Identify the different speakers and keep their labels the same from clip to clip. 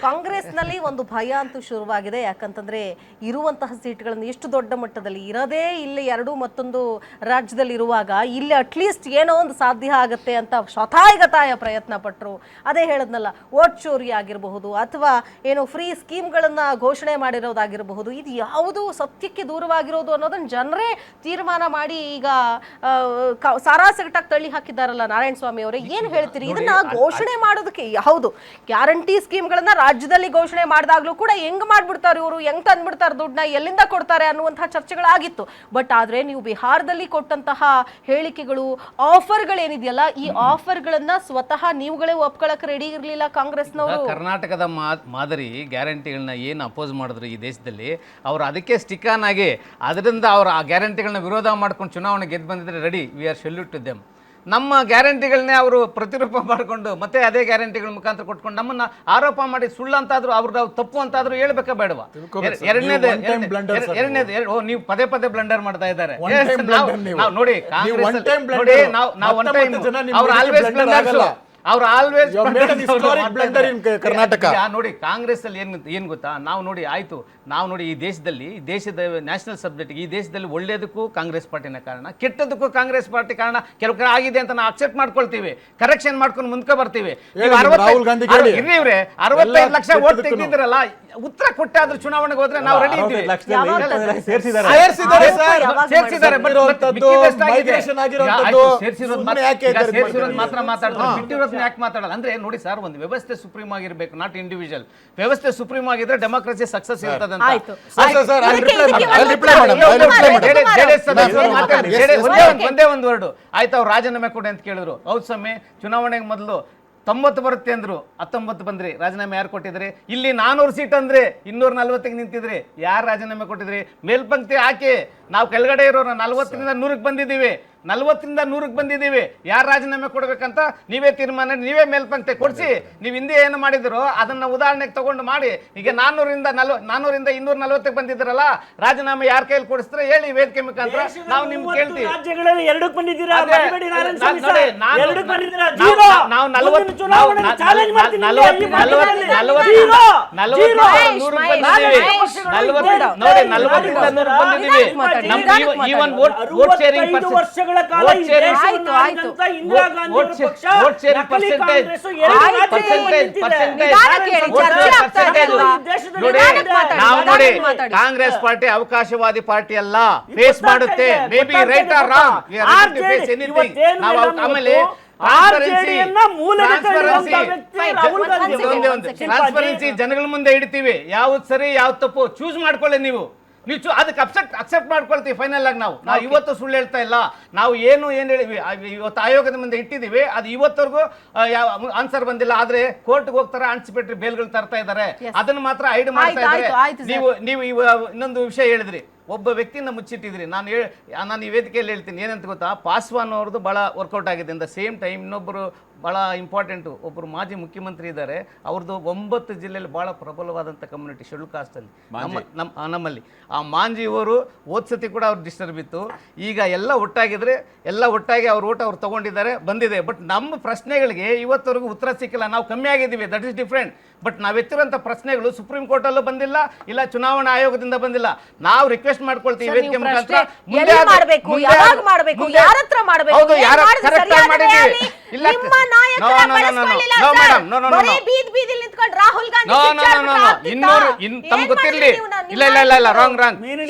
Speaker 1: ಕಾಂಗ್ರೆಸ್ನಲ್ಲಿ ಒಂದು ಭಯ ಅಂತೂ ಶುರುವಾಗಿದೆ. ಯಾಕಂತಂದ್ರೆ ಇರುವಂತಹ ಸೀಟ್ಗಳನ್ನು ಎಷ್ಟು ದೊಡ್ಡ ಮಟ್ಟದಲ್ಲಿ ಇರದೇ ಇಲ್ಲಿ ಎರಡು ಮತ್ತೊಂದು ರಾಜ್ಯದಲ್ಲಿ ಇರುವಾಗ ಇಲ್ಲಿ ಅಟ್ಲೀಸ್ಟ್ ಏನೋ ಒಂದು ಸಾಧ್ಯ ಆಗುತ್ತೆ ಅಂತ ಶತಾಯಗತಾಯ ಪ್ರಯತ್ನ ಪಟ್ಟರು. ಅದೇ ಹೇಳದ್ನಲ್ಲ, ವೋಟ್ ಚೋರಿ ಆಗಿರಬಹುದು ಅಥವಾ ಏನೋ ಫ್ರೀ ಸ್ಕೀಮ್ಗಳನ್ನ ಘೋಷಣೆ ಮಾಡಿರೋದಾಗಿರಬಹುದು, ಇದು ಯಾವುದು ಸತ್ಯಕ್ಕೆ ದೂರವಾಗಿರೋದು ಅನ್ನೋದನ್ನ ಜನರೇ ತೀರ್ಮಾನ ಮಾಡಿ ಈಗ ಸಾರಾಸಗಟಾಗಿ ತಳ್ಳಿ ಹಾಕಿದ್ದಾರಲ್ಲ. ನಾರಾಯಣ ಸ್ವಾಮಿ ಅವರೇ, ಏನ್ ಹೇಳ್ತೀರಿ? ಇದನ್ನ ಘೋಷಣೆ ಮಾಡೋದಕ್ಕೆ ಹೌದು, ಗ್ಯಾರಂಟಿ ಸ್ಕೀಮ್ಗಳನ್ನ ರಾಜ್ಯದಲ್ಲಿ ಘೋಷಣೆ ಮಾಡಿದಾಗ್ಲೂ ಕೂಡ ಹೆಂಗ್ ಮಾಡ್ಬಿಡ್ತಾರೆ ಇವರು, ಹೆಂಗ್ ತಂದ್ಬಿಡ್ತಾರೆ ದುಡ್ಡನ್ನ, ಎಲ್ಲಿಂದ ಕೊಡ್ತಾರೆ ಅನ್ನುವಂತಹ ಚರ್ಚೆಗಳಾಗಿತ್ತು. ಬಟ್ ಆದ್ರೆ ನೀವು ಬಿಹಾರದಲ್ಲಿ ಕೊಟ್ಟಂತಹ ಹೇಳಿಕೆಗಳು, ಆಫರ್ಗಳೇನಿದೆಯಲ್ಲ, ಈ ಆಫರ್ಗಳನ್ನ ಸ್ವತಃ ನೀವುಗಳೇ ಒಪ್ಕೊಳಕ್ ರೆಡಿ ಇರ್ಲಿಲ್ಲ ಕಾಂಗ್ರೆಸ್ನವರು.
Speaker 2: ಕರ್ನಾಟಕದ ಮಾದರಿ ಗ್ಯಾರಂಟಿಗಳನ್ನ ಏನು ಅಪೋಸ್ ಮಾಡಿದ್ರು ಈ ದೇಶದಲ್ಲಿ, ಅವರು ಅದಕ್ಕೆ ಸ್ಟಿಕ್ ಆನ್ ಆಗಿ ಅದರಿಂದ ಅವರು ಆ ಗ್ಯಾರಂಟಿಗಳನ್ನ ವಿರೋಧ ಮಾಡ್ಕೊಂಡು ಚುನಾವಣೆ ಗೆದ್ದು ಬಂದಿದ್ರೆ ready, we are salute to them. ನಮ್ಮ ಗ್ಯಾರಂಟಿಗಳನ್ನೇ ಅವರು ಪ್ರತಿರೂಪ ಮಾಡಿಕೊಂಡು ಮತ್ತೆ ಅದೇ ಗ್ಯಾರಂಟಿಗಳ ಮುಖಾಂತರ ಕೊಟ್ಕೊಂಡು ನಮ್ಮನ್ನ ಆರೋಪ ಮಾಡಿ ಸುಳ್ಳು ಅಂತಾದ್ರು ಅವ್ರದ್ದು ತಪ್ಪು ಅಂತಾದ್ರು ಹೇಳ್ಬೇಕಾ ಬೇಡವಾ? ಎರಡನೇದು ನೀವು ಪದೇ ಪದೇ ಬ್ಲಂಡರ್ ಮಾಡ್ತಾ ಇದ್ದಾರೆ ನೋಡಿ. ಕಾಂಗ್ರೆಸ್ ನೋಡಿ, ನಾವು ಒನ್ ಟೈಮ್ ಅವ್ರು ಆಲ್ವೇಸ್ ಬ್ಲಂಡರ್ಸ್, ಅವ್ರು ಆಲ್ವೇಸ್ ಕರ್ನಾಟಕ ನೋಡಿ. ಕಾಂಗ್ರೆಸ್ ಅಲ್ಲಿ ಏನ್ ಗೊತ್ತಾ, ನಾವು ನೋಡಿ ಆಯ್ತು, ನಾವು ನೋಡಿ ಈ ದೇಶದ ನ್ಯಾಷನಲ್ ಸಬ್ಜೆಕ್ಟ್, ಈ ದೇಶದಲ್ಲಿ ಒಳ್ಳೇದಕ್ಕೂ ಕಾಂಗ್ರೆಸ್ ಪಾರ್ಟಿನ ಕಾರಣ, ಕೆಟ್ಟದಕ್ಕೂ ಕಾಂಗ್ರೆಸ್ ಪಾರ್ಟಿ ಕಾರಣ. ಕೆಲವು ಕಡೆ ಆಗಿದೆ ಅಂತ ನಾವು ಅಕ್ಸೆಪ್ಟ್ ಮಾಡ್ಕೊಳ್ತೀವಿ, ಕರೆಕ್ಷನ್ ಮಾಡ್ಕೊಂಡು ಮುಂದೆ ಬರ್ತೀವಿ. 65 ಲಕ್ಷ ವೋಟ್ ತೆಗೆದಿದ್ರಲ್ಲ, ಉತ್ತರ ಕೊಟ್ಟಾದ್ರೂ ಚುನಾವಣೆಗೆ ಹೋದ್ರೆ ನಾವು ರೆಡಿ ಇದ್ದೀವಿ. ಮಾತ್ರ ಮಾತಾಡ್ತಾರೆ, ಬಿಟ್ಟಿರೋದನ್ನ ಯಾಕೆ ಮಾತಾಡಲ್ಲ ಅಂದ್ರೆ ನೋಡಿ ಸರ್, ಒಂದು ವ್ಯವಸ್ಥೆ ಸುಪ್ರೀಂ ಆಗಿರ್ಬೇಕು, ನಾಟ್ ಇಂಡಿವಿಜುವಲ್. ವ್ಯವಸ್ಥೆ ಸುಪ್ರೀಂ ಆಗಿದ್ರೆ ಡೆಮೋಕ್ರಸಿ ಸಕ್ಸಸ್ ಇರ್ತದೆ. ಒಂದೇ ಒಂದು ವರ್ಡ್ ಆಯ್ತು, ಅವ್ರು ರಾಜೀನಾಮೆ ಕೊಡಿ ಅಂತ ಕೇಳಿದ್ರು. ಹೌದು ಸ್ವಾಮಿ, ಚುನಾವಣೆಗೆ ಮೊದಲು 90 ಬರುತ್ತೆ ಅಂದ್ರು, 19 ಬಂದ್ರಿ. ರಾಜೀನಾಮೆ ಯಾರು ಕೊಟ್ಟಿದ್ರಿ? ಇಲ್ಲಿ 400 ಸೀಟ್ ಅಂದ್ರೆ 240ಗೆ ನಿಂತಿದ್ರಿ. ಯಾರು ರಾಜೀನಾಮೆ ಕೊಟ್ಟಿದ್ರಿ? ಮೇಲ್ಪಂಕ್ತಿ ಹಾಕಿ. ನಾವು ಕೆಳಗಡೆ ಇರೋರು 40ರಿಂದ 100ಕ್ಕೆ ಬಂದಿದ್ದೀವಿ, 40ರಿಂದ 100ಕ್ಕೆ ಬಂದಿದ್ದೀವಿ. ಯಾರು ರಾಜೀನಾಮೆ ಕೊಡ್ಬೇಕಂತ ನೀವೇ ತೀರ್ಮಾನ, ನೀವೇ ಮೇಲ್ಪಂಕ್ತಿ ಕೊಡಿಸಿ. ನೀವು ಹಿಂದೆ ಏನು ಮಾಡಿದ್ರು ಅದನ್ನ ಉದಾಹರಣೆಗೆ ತಗೊಂಡು ಮಾಡಿ. ಈಗ 400ರಿಂದ 240ಕ್ಕೆ ಬಂದಿದ್ರಲ್ಲ, ರಾಜೀನಾಮೆ ಯಾರ ಕೈಯಲ್ಲಿ ಕೊಡಿಸ್ತಾರೆ ಹೇಳಿ ವೇದಿಕೆ ಮುಖಾಂತರ. ನಾವು ನಿಮ್ಗೆ ಕೇಳ್ತೀವಿ. ಕಾಂಗ್ರೆಸ್ ಪಾರ್ಟಿ ಅವಕಾಶವಾದಿ ಪಾರ್ಟಿ ಅಲ್ಲ, ಫೇಸ್ ಮಾಡುತ್ತೆ. May be right or wrong, ಆಮೇಲೆ ಟ್ರಾನ್ಸ್ಪರೆನ್ಸಿ ಜನಗಳ ಮುಂದೆ ಇಡ್ತೀವಿ. ಯಾವ್ದು ಸರಿ ಯಾವ್ದು ತಪ್ಪು ಚೂಸ್ ಮಾಡ್ಕೊಳ್ಳಿ. ನೀವು ಅದಕ್ಕೆ ಅಕ್ಸೆಪ್ಟ್ ಮಾಡ್ಕೊಳ್ತೀವಿ. ಫೈನಲ್ ಆಗಿ ನಾವು ಇವತ್ತು ಸುಳ್ಳು ಹೇಳ್ತಾ ಇಲ್ಲ. ನಾವು ಏನು ಹೇಳಿವಿ ಇವತ್ತು ಆಯೋಗದ ಮುಂದೆ ಇಟ್ಟಿದ್ದೀವಿ, ಅದು ಇವತ್ತವರೆಗೂ ಆನ್ಸರ್ ಬಂದಿಲ್ಲ. ಆದ್ರೆ ಕೋರ್ಟ್ಗೆ ಹೋಗ್ತಾರೆ, ಆನ್ಸಿಪೇಟರಿ ಬೇಲ್ಗಳು ತರ್ತಾ ಇದ್ದಾರೆ, ಅದನ್ನ ಮಾತ್ರ ಹೈಡ್ ಮಾಡ್ತಾ ಇದ್ದಾರೆ. ನೀವು ಇನ್ನೊಂದು ವಿಷಯ ಹೇಳಿದ್ರಿ, ಒಬ್ಬ ವ್ಯಕ್ತಿಯಿಂದ ಮುಚ್ಚಿಟ್ಟಿದ್ರಿ. ನಾನು ಈ ವೇದಿಕೆಯಲ್ಲಿ ಹೇಳ್ತೀನಿ ಏನಂತ ಗೊತ್ತಾ, ಪಾಸ್ವಾನ್ ಅವ್ರದ್ದು ಭಾಳ ವರ್ಕೌಟ್ ಆಗಿದೆ. ಇನ್ ದ ಸೇಮ್ ಟೈಮ್ ಇನ್ನೊಬ್ಬರು ಭಾಳ ಇಂಪಾರ್ಟೆಂಟು, ಒಬ್ಬರು ಮಾಜಿ ಮುಖ್ಯಮಂತ್ರಿ ಇದ್ದಾರೆ. ಅವ್ರದ್ದು 9 ಜಿಲ್ಲೆಯಲ್ಲಿ ಭಾಳ ಪ್ರಬಲವಾದಂಥ ಕಮ್ಯುನಿಟಿ ಶೆಡ್ಯೂಲ್ ಕಾಸ್ಟಲ್ಲಿ ನಮ್ಮಲ್ಲಿ. ಆ ಮಾಂಜಿಯವರು ಓದ್ಸತಿ ಕೂಡ ಅವ್ರು ಡಿಸ್ಟರ್ಬ್ ಇತ್ತು. ಈಗ ಎಲ್ಲ ಒಟ್ಟಾಗಿ ಅವ್ರ ಓಟ್ ಅವ್ರು ತೊಗೊಂಡಿದ್ದಾರೆ, ಬಂದಿದೆ. ಬಟ್ ನಮ್ಮ ಪ್ರಶ್ನೆಗಳಿಗೆ ಇವತ್ತವರೆಗೂ ಉತ್ತರ ಸಿಕ್ಕಿಲ್ಲ. ನಾವು ಕಮ್ಮಿ ಆಗಿದ್ದೀವಿ, ದಟ್ ಇಸ್ ಡಿಫ್ರೆಂಟ್. ಬಟ್ ನಾವು ಎತ್ತಿರುವಂಥ ಪ್ರಶ್ನೆಗಳು ಸುಪ್ರೀಂ ಕೋರ್ಟಲ್ಲೂ ಬಂದಿಲ್ಲ, ಇಲ್ಲ ಚುನಾವಣಾ ಆಯೋಗದಿಂದ ಬಂದಿಲ್ಲ. ನಾವು ರಿಕ್ವೆಸ್ಟ್ ಮಾಡ್ಕೊಳ್ತೀವಿ ವೇದಿಕೆ ಮುಖಾಂತರ, ತಮ್ಗೆ ಗೊತ್ತಿರಲಿ. ಇಲ್ಲ wrong.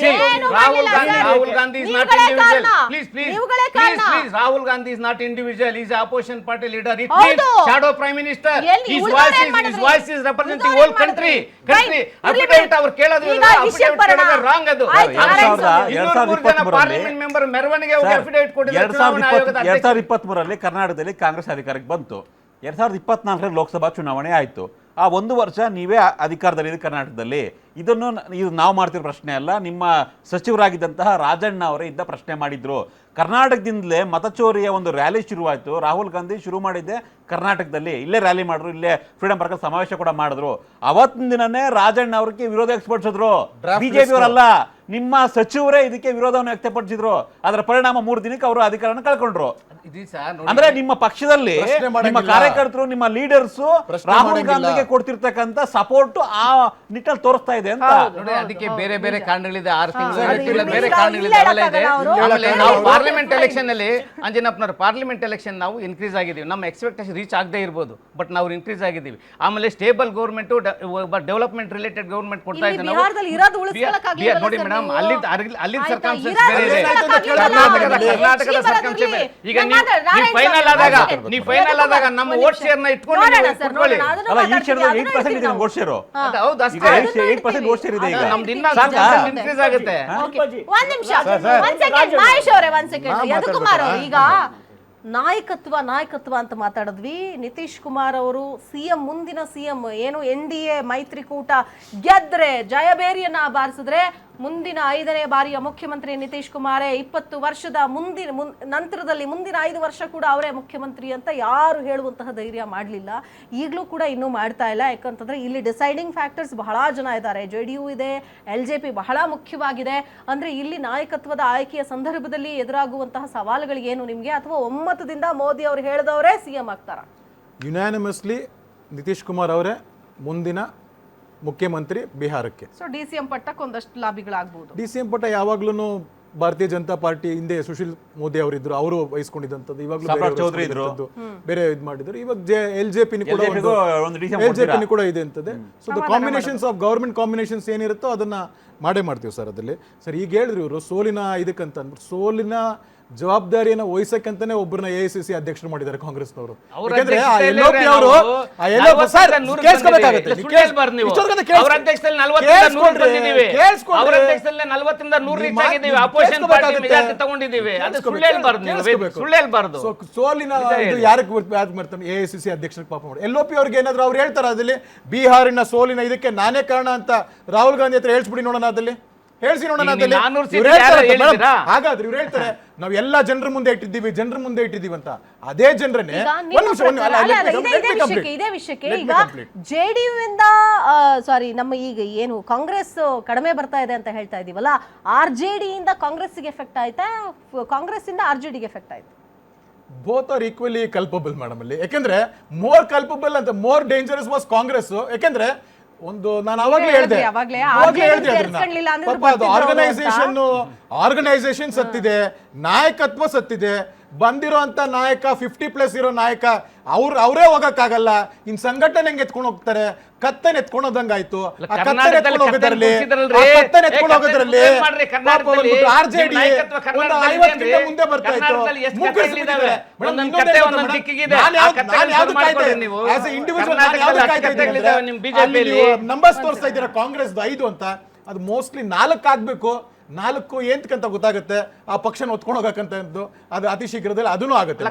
Speaker 2: Rahul Gandhi is not individual. Please Rahul Gandhi is not individual. Is opposition party leader. It means shadow prime minister. His voice is representing whole country. Affidavit ಅವ್ರು ಕೇಳೋದು ರಾಂಗ್. ಅದು 203 ಜನ ಪಾರ್ಲಿಮೆಂಟ್ ಮೆಂಬರ್ ಮೆರವಣಿಗೆ ಹೋಗಿ ಅಫಿಡೇವಿಟ್ ಕೊಟ್ಟಿದ್ದಾರೆ.
Speaker 3: 2023ರಲ್ಲಿ ಕರ್ನಾಟಕದಲ್ಲಿ ಕಾಂಗ್ರೆಸ್ ಅಧಿಕಾರಕ್ಕೆ ಬಂತು. 2024 ಲೋಕಸಭಾ ಚುನಾವಣೆ ಆಯಿತು. ಆ 1 ವರ್ಷ ನೀವೇ ಅಧಿಕಾರದಲ್ಲಿದೆ ಕರ್ನಾಟಕದಲ್ಲಿ. ಇದು ನಾವು ಮಾಡ್ತಿರೋ ಪ್ರಶ್ನೆ ಅಲ್ಲ, ನಿಮ್ಮ ಸಚಿವರಾಗಿದ್ದಂತಹ ರಾಜಣ್ಣ ಅವರೇ ಇದ್ದ ಪ್ರಶ್ನೆ ಮಾಡಿದ್ರು. ಕರ್ನಾಟಕದಿಂದಲೇ ಮತಚೋರಿಯ ಒಂದು ರ್ಯಾಲಿ ಶುರುವಾಯಿತು. ರಾಹುಲ್ ಗಾಂಧಿ ಶುರು ಮಾಡಿದ್ದೆ ಕರ್ನಾಟಕದಲ್ಲಿ, ಇಲ್ಲೇ ರ್ಯಾಲಿ ಮಾಡಿದ್ರು, ಇಲ್ಲೇ ಫ್ರೀಡಂ ಪಾರ್ಕ್ ಸಮಾವೇಶ ಕೂಡ ಮಾಡಿದ್ರು. ಅವತ್ತಿನ ದಿನನೇ ರಾಜಣ್ಣ ಅವ್ರಿಗೆ ವಿರೋಧ ವ್ಯಕ್ತಪಡಿಸಿದ್ರು. ಬಿಜೆಪಿ ಅವರಲ್ಲ, ನಿಮ್ಮ ಸಚಿವರೇ ಇದಕ್ಕೆ ವಿರೋಧವನ್ನು ವ್ಯಕ್ತಪಡಿಸಿದ್ರು. ಅದರ ಪರಿಣಾಮ 3 ದಿನಕ್ಕೆ ಅವರು ಅಧಿಕಾರನ ಕಳ್ಕೊಂಡ್ರು.
Speaker 2: ಇದು ಸರ್ ನೋಡಿ,
Speaker 3: ಅಂದ್ರೆ ನಿಮ್ಮ ಪಕ್ಷದಲ್ಲಿ
Speaker 4: ಪ್ರಶ್ನೆ
Speaker 3: ನಿಮ್ಮ
Speaker 4: ಮಾಡಂಗಿಲ್ಲ.
Speaker 3: ಕಾರ್ಯಕರ್ತರು ನಿಮ್ಮ ಲೀಡರ್ಸ್
Speaker 4: ಪ್ರಶ್ನೆ
Speaker 3: ರಾಹುಲ್
Speaker 4: ಮಾಡಂಗಿಲ್ಲ.
Speaker 3: ಗಾಂಧಿಗೆ ಕೊಡ್ತಿರ್ತಕ್ಕಂಥ ಸಪೋರ್ಟ್ ಆ ನಿಟ್ಟಿನಲ್ಲಿ ತೋರಿಸ್ತಾ ಇದೆ ಅಂತ.
Speaker 2: ನೋಡಿ ಅದಕ್ಕೆ ಬೇರೆ ಬೇರೆ ಕಾರಣಗಳಿದೆ. 6 ತಿಂಗಳು
Speaker 1: ಅದು
Speaker 2: ಇಲ್ಲ,
Speaker 1: ಇಲ್ಲಿ
Speaker 2: ಬೇರೆ
Speaker 1: ಇಲ್ಲ,
Speaker 2: ಕಾರಣಗಳಿದೆ,
Speaker 1: ಇಲ್ಲ
Speaker 2: ಅವೆಲ್ಲ ಇದೆ.
Speaker 1: ಹೇಳಕ್ಕಾಗಲ್ಲ ಅವರು.
Speaker 2: ಆಮೇಲೆ ನಾವು ಪಾರ್ಲಿಮೆಂಟ್ ಎಲೆಕ್ಷನ್ ಅಲ್ಲಿ ಅಂಜನಪ್ಪನವರು ಪಾರ್ಲಿಮೆಂಟ್ ಎಲೆಕ್ಷನ್ ನಾವು ಇನ್ಕ್ರೀಸ್ ಆಗಿದ್ದೀವಿ. ನಮ್ಮ ಎಕ್ಸ್ಪೆಕ್ಟೇಷನ್ ರೀಚ್ ಆಗದೆ ಇರ್ಬೋದು, ಬಟ್ ನಾವು ಇನ್ಕ್ರೀಸ್ ಆಗಿದ್ದೀವಿ. ಆಮೇಲೆ stable government, development related government ಕೊಡ್ತಾ
Speaker 1: ಇಲ್ಲಿ
Speaker 2: ಇದ್ದೀವಿ
Speaker 1: ಬಿಹಾರದಲ್ಲಿ ಇರೋದು ಉಳಿಸ್ಕೊಳ್ಳೋಕ್ಕಾಗ್ಲಿಲ್ವಲ್ಲ
Speaker 2: ನೋಡಿ
Speaker 1: ಸರ್
Speaker 2: ಮೇಡಮ್,
Speaker 1: ನೀವು?
Speaker 2: ಅಲ್ಲಿ
Speaker 1: ಆಯ್ತಾ,
Speaker 2: ಸರ್ಕಮ್ಸ್ಟೆನ್ಸ್
Speaker 1: ಇರೋದು
Speaker 2: ಬೇರೆ ಇದೆ.
Speaker 1: ಉಳಿಸ್ಕೊಳ್ಳೋಕ್ಕಾಗ್ಲಿಲ್ವಲ್ಲ?
Speaker 2: ಕರ್ನಾಟಕದ
Speaker 1: ಶ್ರೀ
Speaker 2: ಸರ್ಕಮ್ಸ್ಟೆನ್ಸ್
Speaker 1: ಬರೋದಿರ್ಲಿ.
Speaker 2: ಈಗ
Speaker 1: ನಾನು
Speaker 2: ನೀವು ಫೈನಲ್ ಆದಾಗ ನಮ್ಮ ವೋಟ್ ಶೇರ್ ನ ಇಟ್ಕೊಂಡು
Speaker 1: ನೋಡೋಣ
Speaker 2: ನೀವು
Speaker 1: ಸರ್,
Speaker 2: ಕೊಟ್ಕೊಳ್ಳಿ.
Speaker 1: ನೋಡೋಣ. ಅದನ್ನು
Speaker 3: ಅಲ್ಲ ಈ
Speaker 1: ಮಾತಾಡ್ತೀವಿ,
Speaker 3: ಕ್ಷೇತ್ರದಲ್ಲಿ
Speaker 1: ಅದನ್ನು
Speaker 3: 8% ಇದೆ
Speaker 1: ನಾವು.
Speaker 3: Vote share.
Speaker 2: ಹೌದು,
Speaker 3: ಈಗ
Speaker 2: ಅಷ್ಟೇ.
Speaker 3: 8% ವೋಟ್ ಶೇರ್ ಇದೆ ಈಗ.
Speaker 2: ನಮ್ದು ಇನ್ನೂ
Speaker 3: ಸಾಕಾ?
Speaker 2: ಇನ್ಕ್ರೀಸ್ ಆಗುತ್ತೆ.
Speaker 1: Okay. ಒಂದ್ ನಿಮಿಷ, ಒಂದ್ ಸೆಕೆಂಡ್, ಮಹೇಶ್ ಅವರೇ ಒಂದ್ ಸೆಕೆಂಡ್. ಯದುಕುಮಾರ್ ಅವರು ಈಗ ನಾಯಕತ್ವ ಅಂತ ಮಾತಾಡಿದ್ವಿ. ನಿತೀಶ್ ಕುಮಾರ್ ಅವರು ಸಿಎಂ, ಮುಂದಿನ ಸಿಎಂ ಏನು NDA ಮೈತ್ರಿಕೂಟ ಗೆದ್ರೆ ಜಯಬೇರಿಯನ್ನ ಬಾರಿಸಿದ್ರೆ ಮುಂದಿನ 5ನೇ ಬಾರಿಯ ಮುಖ್ಯಮಂತ್ರಿ ನಿತೀಶ್ ಕುಮಾರೇ. 20 ವರ್ಷದ ನಂತರದಲ್ಲಿ ಮುಂದಿನ 5 ವರ್ಷ ಕೂಡ ಅವರೇ ಮುಖ್ಯಮಂತ್ರಿ ಅಂತ ಯಾರು ಹೇಳುವಂತಹ ಧೈರ್ಯ ಮಾಡಲಿಲ್ಲ. ಈಗಲೂ ಕೂಡ ಇನ್ನೂ ಮಾಡ್ತಾ ಇಲ್ಲ. ಯಾಕಂತಂದ್ರೆ ಇಲ್ಲಿ ಡಿಸೈಡಿಂಗ್ ಫ್ಯಾಕ್ಟರ್ಸ್ ಬಹಳ ಜನ ಇದ್ದಾರೆ. JDU ಇದೆ, LJP ಬಹಳ ಮುಖ್ಯವಾಗಿದೆ. ಅಂದ್ರೆ ಇಲ್ಲಿ ನಾಯಕತ್ವದ ಆಯ್ಕೆಯ ಸಂದರ್ಭದಲ್ಲಿ ಎದುರಾಗುವಂತಹ ಸವಾಲುಗಳಿಗೇನು ನಿಮ್ಗೆ, ಅಥವಾ ಒಮ್ಮತದಿಂದ ಮೋದಿ ಅವರು ಹೇಳಿದವರೇ ಸಿಎಂ ಆಗ್ತಾರ?
Speaker 4: ಯುನಾನಿಮಸ್ಲಿ ನಿತೀಶ್ ಕುಮಾರ್ ಅವರೇ ಮುಂದಿನ ಮುಖ್ಯಮಂತ್ರಿ ಬಿಹಾರಕ್ಕೆ.
Speaker 1: ಸೊ DCM ಪಟ್ಟಕ್ಕೆ ಒಂದಷ್ಟು ಲಾಭಿಗಳಾಗಬಹುದು.
Speaker 4: DCM ಪಟ್ಟ ಯಾವಾಗ್ಲೂ ಭಾರತೀಯ ಜನತಾ ಪಾರ್ಟಿ ಹಿಂದೆ ಸುಶೀಲ್ ಮೋದಿ ಅವರಿದ್ರು, ಅವರು ವಹಿಸ್ಕೊಂಡಿದ್ದಂಥದ್ದು. ಇವಾಗಲೂ
Speaker 3: ಸಾಮ್ರಾಟ್ ಚೌಧರಿ ಇದ್ರು,
Speaker 4: ಬೇರೆ ಇದು ಮಾಡಿದ್ರು. ಇವಾಗ LJP ಕೂಡ
Speaker 3: ಒಂದು DCM
Speaker 4: LJP ಕೂಡ ಇದೆ ಅಂತದೆ. So the combinations of government combinations ಏನಿರುತ್ತೋ ಅದನ್ನ ಮಾಡೇ ಮಾಡ್ತೀವಿ ಸರ್. ಅದರಲ್ಲಿ ಸರ್ ಈಗ ಹೇಳಿದ್ರು ಇವರು ಸೋಲಿನ ಇದಕ್ಕಂತ ಅಂದ್ಬಿಟ್ಟು, ಸೋಲಿನ ಜವಾಬ್ದಾರಿಯನ್ನ ವಹಿಸಕ್ಕಂತಾನೆ ಒಬ್ಬರನ್ನ AICC ಅಧ್ಯಕ್ಷರು ಮಾಡಿದ್ದಾರೆ ಕಾಂಗ್ರೆಸ್ನವರು. ಯಾಕಂದ್ರೆ ಆ LOP ಅವರು ಸರ್ ಕೇಳಿಸ್ಕೋಬೇಕಾಗುತ್ತೆ.
Speaker 2: ಅವರ ಅಧ್ಯಕ್ಷದಲ್ಲಿ 40ರಿಂದ 100 ಬಂದಿದ್ದೀವಿ. ಅವರ ಅಧ್ಯಕ್ಷದಲ್ಲಿ 40ರಿಂದ 100 ರೀಚ್ ಆಗಿದ್ದೀವಿ. ಅಪೋಸಿಷನ್ ಪಾರ್ಟಿ ಮೆಜಾರಿಟಿ ತಗೊಂಡಿದ್ದೀವಿ. ಅದು ಸುಳ್ಳು ಹೇಳ್ಬಾರ್ದು ನೀವು, ಸುಳ್ಳು ಹೇಳ್ಬಾರ್ದು.
Speaker 4: ಸೋಲಿನ ಇದು ಯಾರಿಗೆ ಮಾಡ್ತಾನೆ? AICC ಅಧ್ಯಕ್ಷರಿಗೆ ಪಾಪ ಮಾಡಿ. LOP ಅವ್ರಿಗೆ ಏನಾದ್ರು ಅವ್ರು ಹೇಳ್ತಾರ ಅದಲ್ಲಿ ಬೀಹಾರಿನ ಸೋಲಿನ ಇದಕ್ಕೆ ನಾನೇ ಕಾರಣ ಅಂತ ರಾಹುಲ್ ಗಾಂಧಿ ಹತ್ರ ಹೇಳ್ಸ್ಬಿಡಿ ನೋಡೋಣ, ಅದಲ್ಲಿ ಹೇಳ್ಸಿ ನೋಡೋಣ. ಹಾಗಾದ್ರೆ ಇವ್ರು ಹೇಳ್ತಾರೆ ನಾವು ಎಲ್ಲಾ ಜನರ ಮುಂದೆ ಇಟ್ಟಿದ್ದೀವಿ ಅಂತ. ಅದೇ ಜನರನ್ನೇ
Speaker 1: ಇದೇ ವಿಷಯಕ್ಕೆ ಈಗ JDU ಇಂದ ಸಾರಿ ನಮ್ಮ ಈಗ ಏನು ಕಾಂಗ್ರೆಸ್ ಕಡಿಮೆ ಬರ್ತಾ ಇದೆ ಅಂತ ಹೇಳ್ತಾ ಇದೀವಲ್ಲ, RJD ಇಂದ ಕಾಂಗ್ರೆಸ್ಗೆ ಎಫೆಕ್ಟ್ ಆಯ್ತಾ, ಕಾಂಗ್ರೆಸ್ ಇಂದ RJD ಗೆ ಎಫೆಕ್ಟ್ ಆಯ್ತಾ?
Speaker 4: Both are equally culpable madam ಅಲ್ಲಿ. ಯಾಕಂದ್ರೆ ಮೋರ್ ಕಲ್ಪಬಲ್ ಅಂತ, ಮೋರ್ ಡೇಂಜರಸ್ ವಾಸ್ ಕಾಂಗ್ರೆಸ್. ಯಾಕಂದ್ರೆ ಒಂದು ನಾನು ಅವಾಗಲೇ ಹೇಳಿದೆ, ಆರ್ಗನೈಸೇಷನ್ ಸತ್ತಿದೆ, ನಾಯಕತ್ವ ಸತ್ತಿದೆ. ಬಂದಿರೋಂಥ ನಾಯಕ 50+ ಇರೋ ನಾಯಕ ಅವರೇ ಹೋಗಕ್ಕಾಗಲ್ಲ. ಇನ್ ಸಂಘಟನೆ ಹೆಂಗ್ ಎತ್ಕೊಂಡು ಹೋಗ್ತಾರೆ? ಕತ್ತನ್ ಎತ್ಕೊಂಡು ಹೋದಂಗಾಯ್ತು. ಆ ಕತ್ತನ್ ಎತ್ಕೊಂಡು ಹೋಗೋದ್ರಲ್ಲಿ RJD ಒಂದು 50 ಮುಂದೆ ಬರ್ತಾ ಇತ್ತು. ನಂಬರ್ಸ್ ತೋರಿಸ್ತಾ ಇದ್ದೀರಾ ಕಾಂಗ್ರೆಸ್ 5 ಅಂತ. ಅದು ಮೋಸ್ಟ್ಲಿ 4 ಆಗ್ಬೇಕು. 4 ಏಂತಕ್ಕಂತ ಗೊತ್ತಾಗುತ್ತೆ. ಆ ಪಕ್ಷನ ಹೊತ್ಕೊಂಡು ಹೋಗಕ್ಕಂತ ಅದು ಅತಿ ಶೀಘ್ರದಲ್ಲಿ ಅದೂ ಆಗುತ್ತೆ.